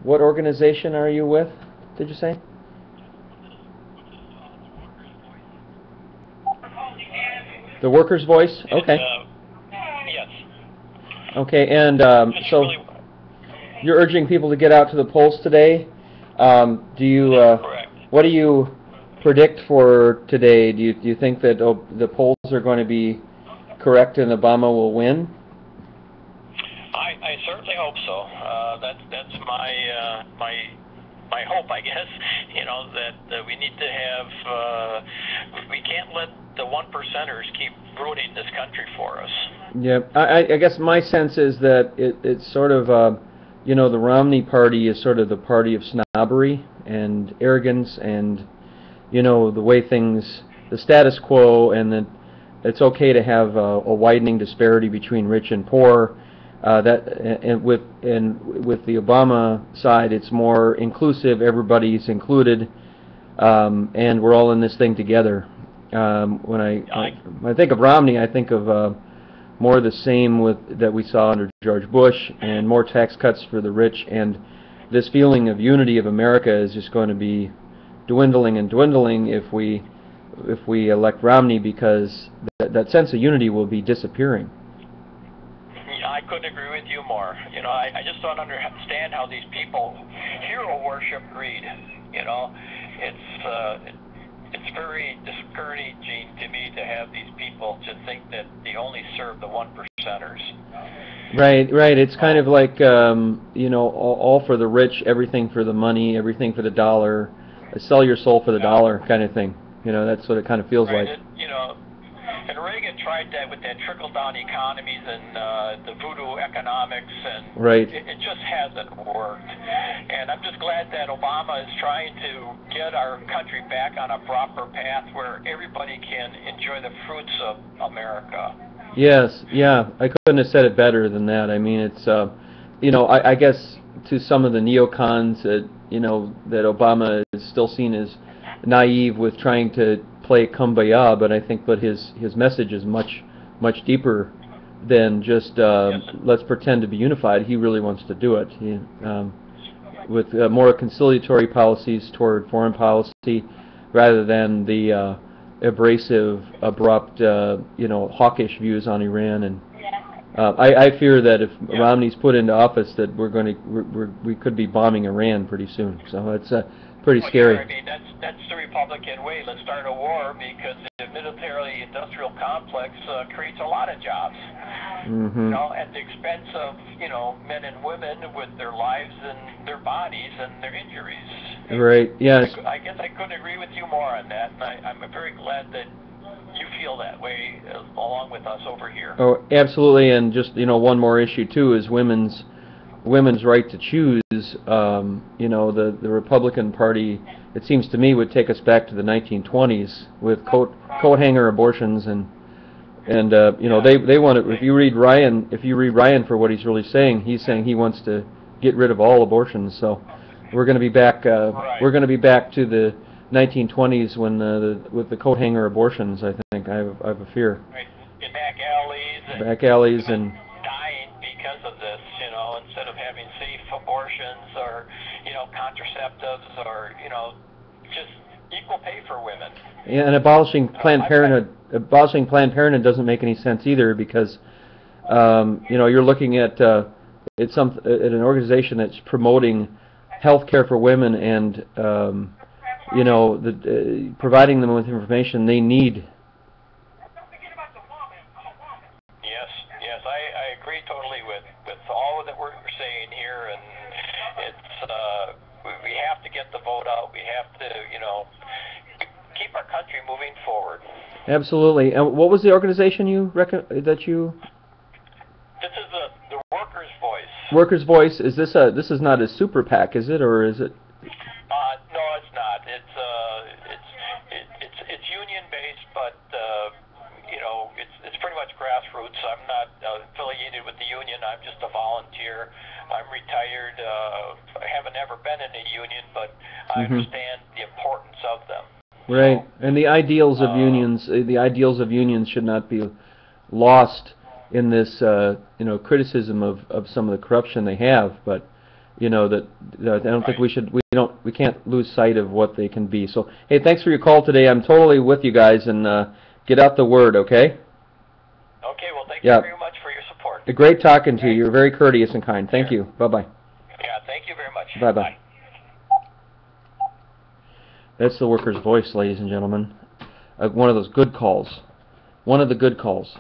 What organization are you with, did you say? The Workers' Voice? It's, Okay. yes. Okay, and Just so really, you're urging people to get out to the polls today. Do you, that's correct. what do you predict for today? Do you think that the polls are going to be correct and Obama will win? I certainly hope so. That's my hope, I guess. You know that we need to have. We can't let the one percenters keep ruining this country for us. Yeah, I guess my sense is that it's sort of, the Romney party is sort of the party of snobbery and arrogance and, the way things, the status quo, and that it's okay to have a widening disparity between rich and poor. With the Obama side, it's more inclusive. Everybody's included, and we're all in this thing together. When I think of Romney, I think of more of the same that we saw under George Bush, and more tax cuts for the rich, and this feeling of unity of America is just going to be dwindling and dwindling if we elect Romney, because that sense of unity will be disappearing. I couldn't agree with you more. You know, I just don't understand how these people hero worship greed. You know, it's very discouraging to me to have these people to think that they only serve the one percenters. Right. It's kind of like all for the rich, everything for the money, everything for the dollar, sell your soul for the dollar kind of thing. That's what it kind of feels Right. like. And Reagan tried that with that trickle-down economies and the voodoo economics, and right. It just hasn't worked. And I'm just glad that Obama is trying to get our country back on a proper path where everybody can enjoy the fruits of America. Yes, yeah, I couldn't have said it better than that. I mean, it's, I guess to some of the neocons that Obama is still seen as naive with trying to play kumbaya, but I think his message is much deeper than just Yes. let's pretend to be unified. He really wants to do it. With more conciliatory policies toward foreign policy, rather than the abrasive, abrupt, hawkish views on Iran. And I fear that if Romney's put into office, that we could be bombing Iran pretty soon. So it's pretty scary. Sure. I mean, that's the Republican way. Let's start a war, because the military-industrial complex creates a lot of jobs. Mm-hmm. At the expense of men and women with their lives and their bodies and their injuries. Right. Yes. I guess I couldn't agree with you more on that, and I'm very glad that you feel that way along with us over here. Oh, absolutely. And just one more issue too is women's right to choose. The Republican Party, it seems to me, would take us back to the 1920s with coat hanger abortions and they want to. If you read Ryan for what he's really saying, he's saying he wants to get rid of all abortions. So we're going to be back. Right. We're going to be back to the 1920s when with the coat hanger abortions. I think I have a fear. Right. In back alleys and dying because of this. Instead of having safe abortions or contraceptives or just equal pay for women. Yeah, and abolishing Planned Parenthood. Abolishing Planned Parenthood doesn't make any sense either, because you're looking at at an organization that's promoting health care for women and providing them with information they need. Yes, I agree totally with all that we're saying here, and it's we have to get the vote out. We have to keep our country moving forward. Absolutely. And what was the organization that you? This is the Workers' Voice. Workers' Voice. This is not a super PAC, is it, or is it? No, it's not. It's union based, but it's pretty much grassroots. I'm not affiliated with the union. I'm just a volunteer. I'm retired. I haven't ever been in a union, but I understand the importance of them. Right, and the ideals of unions should not be lost in this criticism of some of the corruption they have. But you know, that I don't think Right. we can't lose sight of what they can be. So, hey, thanks for your call today. I'm totally with you guys, and get out the word, okay? Okay, well, thank you Yeah. very much for your support. Great talking to you. Okay? You're very courteous and kind. Thank Sure. you. Bye-bye. Yeah, thank you very much. Bye-bye. Bye. That's the worker's voice, ladies and gentlemen. One of those good calls. One of the good calls.